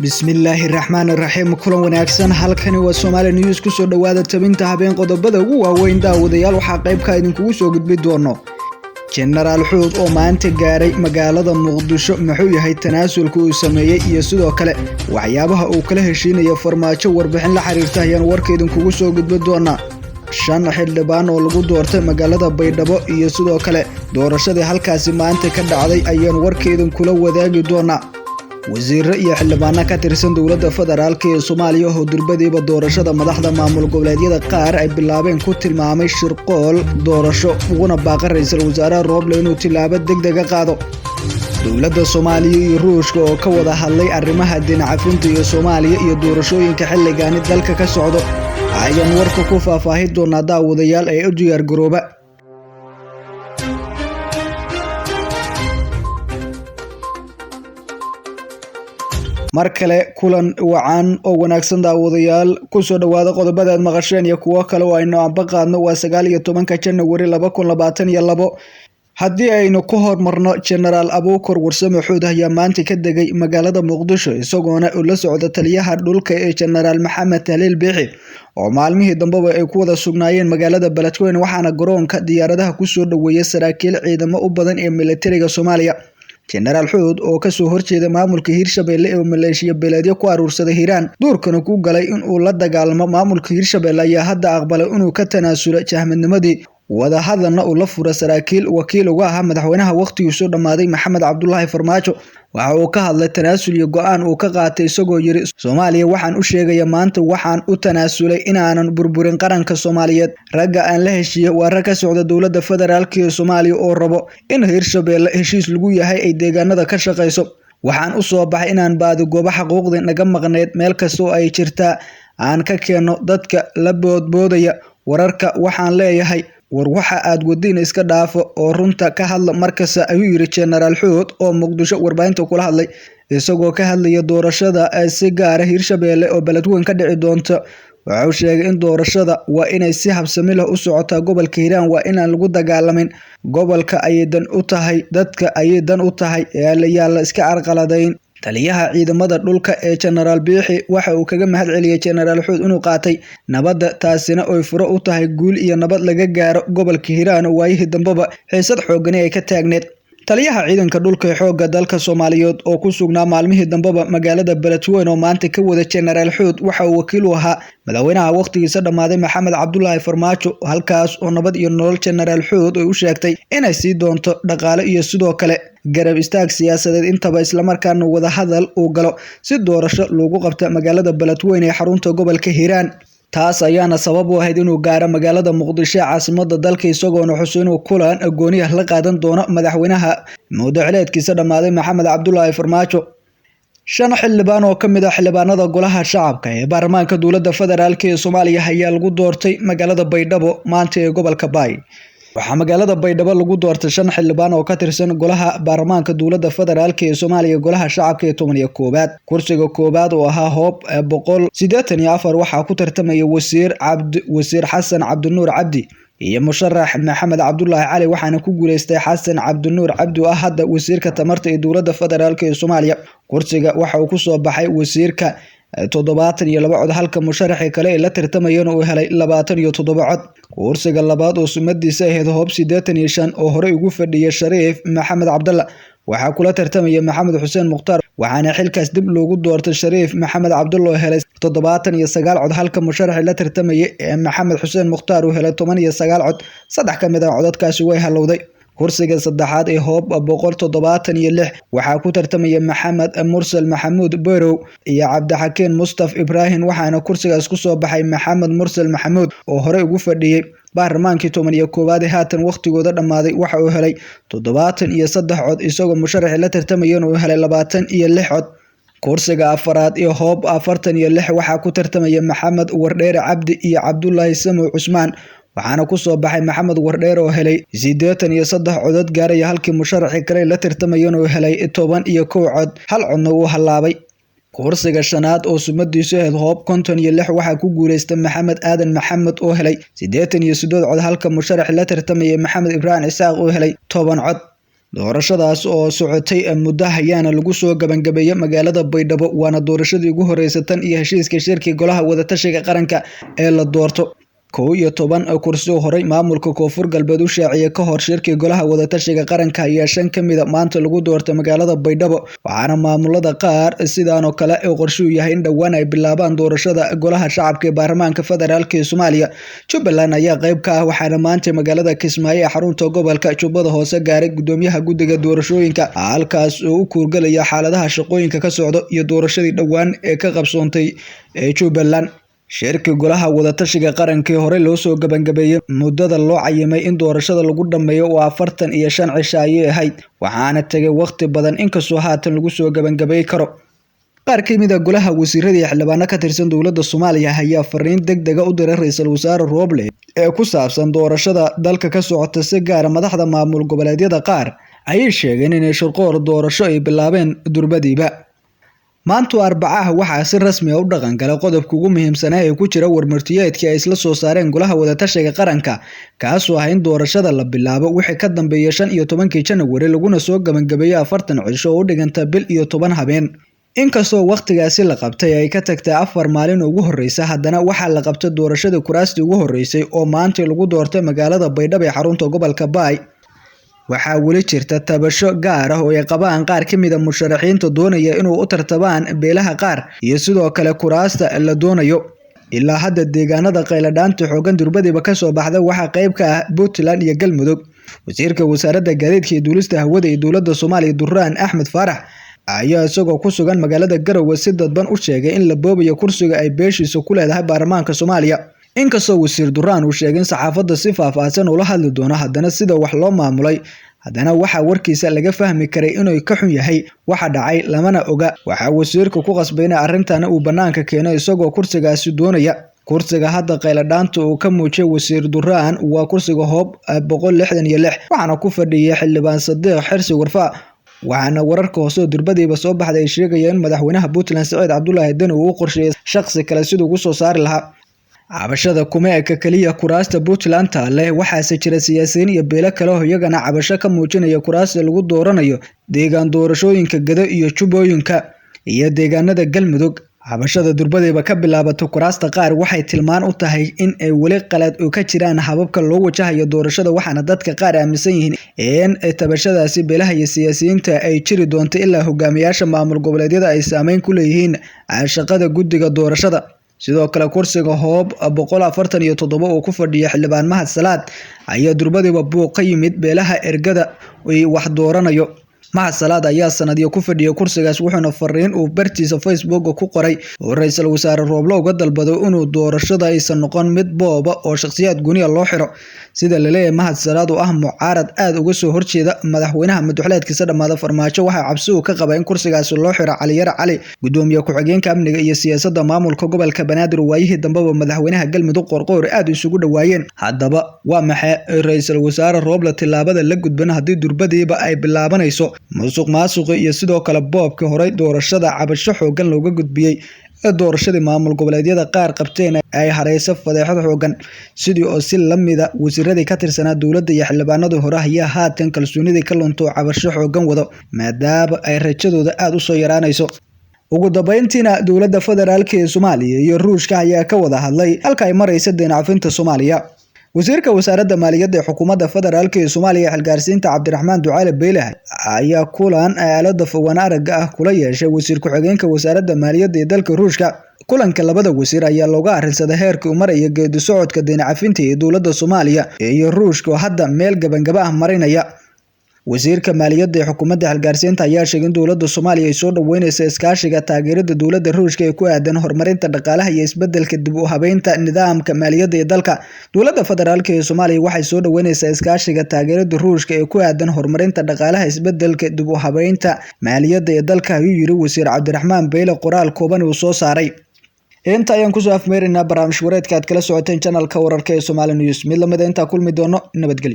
bismillaahi raxmaani raxiim kulan wanaagsan halkani waa Soomaali News ku soo dhawaada tabinta habeen qodobada ugu waaweyn daawadayaal waxa qaybka idinkugu soo gudbi doono General Xuud oo maanta gaaray magaalada Muqdisho muxuu yahay tanaasulka uu sameeyay iyo sidoo kale waxyaabaha uu kala heshiinayo farmaajo warbixin la xiriirta ayaan warkeedin kugu soo gudbi doonaa shan xildhibaan oo lagu doortay magaalada Baydhabo iyo sidoo kale doorashadii halkaasi maanta ka dhacday ayaan warkeedin kula wadaagi doonaa wasiir iyo xildhibaano ka tirsan dawladda federaalka ee Soomaaliya oo durbadiiba doorashada madaxda maamul goboleedyada qaar ay bilaabeen ku tilmaamay shirqool doorasho uguna baaqay ra'iisul wasaare Roble inuu tilaabo degdeg ah qaado dawladda Soomaaliya iyo Ruushka oo ka wada hadlay arrimaha dinacafinta iyo Soomaaliya iyo doorashooyinka xilligan dalka ka socdo ayaan warka ku faahfaahin doonaa daawadayaal ee u diyaar garooba mar kale kulan wacan oo wanaagsan daawadayaal ku soo dhawaada qodobada aad maqasheen iyo kuwa kale oo aynu anba qaadno waa 19 January 2022 haddii aynu ku hormarno General Abuukar Warsame Xuud ayaa maanta ka degay magaalada Muqdisho isagoona uu la socdo taliyaha dhulka ee General Maxamed Haliil Biixi oo maalmihii dambaba ay ku wada sugnaayeen magaalada Beledweyne waxaana garoonka diyaaradaha ku soo dhaweeyay saraakiil ciidamo u badan ee militariga Soomaaliya General Xuud oo ka soo horjeeda maamulka Hirshabelle ee maleeshiya beeleedyo ku aruursaday Hiiraan doorkana ku galay in uu la dagaalamo maamulka Hirshabelle ayaa hadda aqbalay inuu ka tanaasulo jahmadnimadii wada hadalna uu la furo saraakiil wakiil uga ah madaxweynaha waqtigiisu dhamaaday Maxamed Cabdullaahi Farmaajo waxa uu ka hadlay tanaasul iyo go'aan uu ka qaatay isagoo yiri Soomaaliya waxaan u sheegaya maanta waxaan u tanaasulay inaanan burburin qaranka Soomaaliyeed ragga aan la heshiiyay waa rag ka socda dawladda federaalka ee Soomaaliya oo rabo in Hirshabelle heshiis lagu yahay ay deegaanada ka shaqeyso waxaan u soo baxay inaan baadi goobo xuquuqda naga maqneed meel kasta oo ay jirtaa aan ka keeno dadka la boodboodaya wararka waxaan leeyahay war waxa aad wadin iska dhaafo oo runta ka hadla markaas ayuu yiri General Xuud oo Muqdisho warbaahinta kula hadlay isagoo ka hadlaya doorashada si gaar ah Hirshabelle oo Beledweyne ka dhici doonto waxa uu sheegay in doorashada waa inay si habsami leh u socotaa gobolka Hiiraan waa in aan lagu dagaalamin gobolka ay dan u tahay dadka ay dan u tahay la iska arqaladayn taliyaha ciidamada dhulka ee General Biixi waxa uu kaga mahad celiyay General Xuud inuu qaatay nabadda taasina oo furo u tahay guul iyo nabad laga gaaro gobolka Hiiraan oo waayihii dambaba xiisad xooggan ay ka taagneed taliyaha ciidanka dhulka ee xoogga dalka Soomaaliyeed oo ku sugnaa maalmihii dambaba magaalada Beledweyne oo maanta ka wada General Xuud waxa uu wakiil u ahaa madaxweynaha waqtigiisa dhamaaday Maxamed Cabdullaahi Farmaajo halkaas oo nabad iyo nolol General Xuud ay u sheegtay inay sii doonto dhaqaale iyo sidoo kale garab istaag siyaasadeed intaba isla markaana wada hadal uu galo si doorasho loogu qabto magaalada Beledweyne ee xarunta gobolka Hiiraan taas ayaana sabab u ahayd inuu gaaro magaalada Muqdisho caasimadda dalka isagoona Xuseen kulan gooniyaha la qaadan doono madaxweynaha muddo-xileedkiisa dhamaaday Maxamed Cabdullaahi Farmaajo shan xildhibaan oo kamid ah xildhibaanada golaha shacabka ee baarlamaanka dawladda federaalka ee Soomaaliya ayaa lagu doortay magaalada Baydhabo maanta ee gobolka Baay waxaa magaalada Baydhabo lagu doortay shan xildhibaan oo ka tirsan golaha baarlamaanka dawladda federaalka ee Soomaaliya golaha shacabka ee 11 kursiga koobaad oo ahaa hoob 184 waxa ku tartamaya wasiir Xasan Cabdinuur Cabdi iyo musharax Maxamed Cabdullaahi Cali waxaana ku guuleystay Xasan Cabdinuur Cabdi oo hadda wasiirka tamarta ee dawladda federaalka ee Soomaaliya kursiga waxa uu ku soo baxay wasiirka 72 cod halka musharaxii kale ee la tartamayeen uu helay 27 cod kursiga labaad oo sumadiisa ahayd hoob 85 oo hore ugu fadhiyay Shariif Maxamed Cabdalla waxa kula tartamaya Maxamed Xuseen Mukhtaar waxaana xilkaas dib loogu doortay Shariif Maxamed Cabdalla oo helay 79 cod halka musharaxii la tartamayay Maxamed Xuseen Mukhtaar uu helay 19 cod saddex kamid ah codadkaasi way halowday kursiga saddexaad ee hoob 176 waxa ku tartamaya Maxamed Mursal Maxamuud Barow iyo Cabdixakiin Mustaf Ibrahim waxaana kursigaas ku soo baxay Maxamed Mursal Maxamuud oo hore ugu fadhiyay baarlamaankii 11 ee haatan waqtigooda dhamaaday waxa uu helay 73 cod isagoo musharaxii la tartamayeen uu helay 26 cod kursiga afaraad ee hoob 46 waxa ku tartamaya Maxamed Wardheere Cabdi iyo Cabdullaahi Samuw Cusmaan waxaana ku soo baxay Maxamed Wardheere oo helay 83 codad gaaraya halkii musharaxii kale la tartamayeen uu helay 11 cod hal codna uu halaabay kursiga shanaad oo sumadiisu ahayd hoob 56 waxa ku guuleystay Maxamed Aadan Maxamed oo helay 88 cod halka musharaxii la tartamayay Maxamed Ibrahim Isaaq oo helay 10 cod doorashadaas oo socotay muddo ayaana lagu soo gabagabeeyay magaalada Baydhabo waana doorashadii ugu horeysay tan iyo heshiiska shirki golaha wadatashiga qaranka ee la doorto 11 kursi horey maamulka Koonfur Galbeed u shaaciyay ka hor shirki golaha wadatashiga qaranka ayaa 5 kamid maanta lagu doortay magaalada Baydhabo waxaana maamulada qaar sidaan oo kale ay qorshe yahay in dhawaan ay bilaabaan doorashada golaha shacabka ee baarlamaanka federaalka ee Soomaaliya Jubbaland ayaa qayb ka ah waxaana maanta magaalada Kismaayo ee xarunta gobolka Jubbada Hoose gaaray gudoomiyaha guddiga doorashooyinka halkaas oo u kuurgalaya xaaladaha shaqooyinka ka socdo iyo doorashadii dhawaan ee ka qabsoontay ee Jubbaland shirka golaha wadatashiga qaranka hore loo soo gabagabeeyay muddada loo cayimay in doorashada lagu dhameeyo waa 45 cisho ay ahayd waxaana tagay waqti badan inkastoo haatan lagu soo gabagabeey karo qaar ka mid ah golaha wasiirada iyo xildhibaano ka tirsan dowladda Soomaaliya ayaa fariin degdeg ah u diray ra'iisul wasaare Roble ee ku saabsan doorashada dalka ka socota si gaar ah madaxda maamul goboleedyada qaar ay sheegeen in shirqoor doorasho ay bilaabeen durbadiiba maanta Arbacaha waxaa si rasmi ah u dhaqan galay qodobka ugu muhiimsan ee ku jira warmartiyeedkii ay isla soo saareen golaha wadatashiga qaranka kaas oo ah in doorashada la bilaabo wixii ka dambeeyay 15 January laguna soo gabagabeeyay 40 cisho oo u dhiganta bil iyo 10 habeen inkastoo waqtigaasi la qabtay ay ka tagtay 4 maalin ugu horeysay haddana waxaa la qabtay doorashada kuraasta ugu horeysay oo maanta lagu doortay magaalada Baydhabo ee xarunta gobolka Baay waxaa wali jirta tabasho gaar ah oo ay qabaan qaar ka mid ah musharaxiinta doonaya inuu u tartabaan beelaha qaar iyo sidoo kale kuraasta la doonayo ilaa hadda deegaanada qayladhaanta xoogan durbadiiba ka soo baxday waxa qayb ka ah Puntland iyo Galmudug wasiirka wasaaradda gaadiidka iyo duulista hawada ee dowladda Soomaaliya Durraan Axmed Faarax ayaa isagoo ku sugan magaalada Garowe si dadban u sheegay in la boobayo kursiga ay beeshiisa ku leedahay baarlamaanka Soomaaliya inkastoo wasiir Durraan uu sheegay in saxaafadda si faahfaahsan ula hadli doono haddana sida wax loo maamulay haddana waxa warkiisa laga fahmi karay inuu ka xun yahay waxa dhacay lamana oga waxa wasiirku ku qasbay in arrintan uu banaanka keeno isagoo kursigaasi doonaya kursiga hadda qayladhaanta uu ka muujiyay wasiir Durraan waa kursiga hoob 166 waxaana ku fadhiyay xildhibaan Sadiq Xirsi Warfaa waxaana wararka hoose durbadiiba soo baxday sheegayeen madaxweynaha Puntland Saciid Cabdullaahi Dani uu qorsheeyay shakhsi kale sidoo ugu soo saari lahaa cabashada kuma eka kaliya kuraasta Puntland leh waxaase jira siyaasiyiin iyo beelo kale oo iyagana cabasho ka muujinaya kuraasta lagu dooranayo deegaan doorashooyinka Gado iyo Jubbooyinka iyo deegaanada Galmudug cabashada durbadiiba ka bilaabato kuraasta qaar waxay tilmaan u tahay in ay wali qalad u ka jiraan hababka loo wajahayo doorashada waxaana dadka qaar aaminsan yihiin in tabashadaasi beelaha iyo siyaasiyiinta ay jiri doonto ilaa hogaamiyaasha maamul goboleedyada ay saameyn ku leeyihiin shaqada guddiga doorashada sidoo kale kursiga hoob 147 oo ku fadhiya xildhibaan Mahad Salaad ayaa durbadiiba buuq ka yimid beelaha ergada ay wax dooranayo Mahad Salaad ayaa sanadyo ku fadhiyay kursigaas wuxuuna fariin uu bartiisa Facebook ku qoray oo ra'iisul wasaare Roble uga dalbaday inuu doorashada aysan noqon mid booba oo shakhsiyaad gooniya loo xiro sida la leeyahay Mahad Salaad oo ah mucaarad aad uga soo horjeeda madaxweynaha madaxweynaadkiisa dhamaada farmaajo waxa cabsi uu ka qabay in kursigaas loo xiro Cali Yar Cali gudoomiye ku-xigeenka amniga iyo siyaasadda maamulka gobolka Banaadir waayihii dambaba madaxweynaha Galmudug Qorqoor aad isugu dhawaayeen haddaba waa maxay ra'iisul wasaare Roble tilaabada la gudban hadii durbadiiba ay bilaabanayso musuqmaasuq iyo sidoo kale boobka hore doorashada cabasho xoogan looga gudbiyay doorashada maamul goboleedyada qaar qabteen ay hareysa fadeexad xoogan sidii oo si lamida wasiiradii ka tirsanaa dowladda iyo xildhibaanada hore ayaa haatan kalsoonidii ka lunto cabasho xoogan wado maadaama ay rajadooda aad u soo yaraanayso ugu dambeyntiina dowladda federaalka ee Soomaaliya iyo Ruushka ayaa ka wada hadlay halka ay marayso deyn cafinta Soomaaliya wasiirka wasaaradda maaliyadda ee xukuumadda federaalka ee Soomaaliya xilgaarsiinta Cabdiraxmaan Ducaale Beyle ayaa kulan aalada fogaan aragga ah kula yeeshay wasiir ku-xigeenka wasaaradda maaliyadda ee dalka Ruushka kulanka labada wasiir ayaa looga arrinsaday heerka uu maraya geedi socodka deyn cafinta ee dowladda Soomaaliya iyo Ruushka oo hadda meel gabagaba ah marinaya wasiirka maaliyadda ee xukuumadda xilgaarsiinta ayaa sheegay in dowladda Soomaaliya ay soo dhaweynayso iskaashiga taageerada dowladda Ruushka ee ku aadan horumarinta dhaqaalaha iyo isbeddelka dib u habeynta nidaamka maaliyadda ee dalka dowladda federaalka ee Soomaaliya waxay soo dhaweynaysaa iskaashiga taageerada Ruushka ee ku aadan horumarinta dhaqaalaha isbeddelka dib u habeynta maaliyadda ee dalka ayuu yiri wasiir Cabdiraxmaan Beyle qoraal kooban uu soo saaray inta ayaan ku soo afmeerinaa barnaamij wareedka aad kala socoteen channelka wararka ee Somali News mid lamid inta kulmi doono nabadgelyo.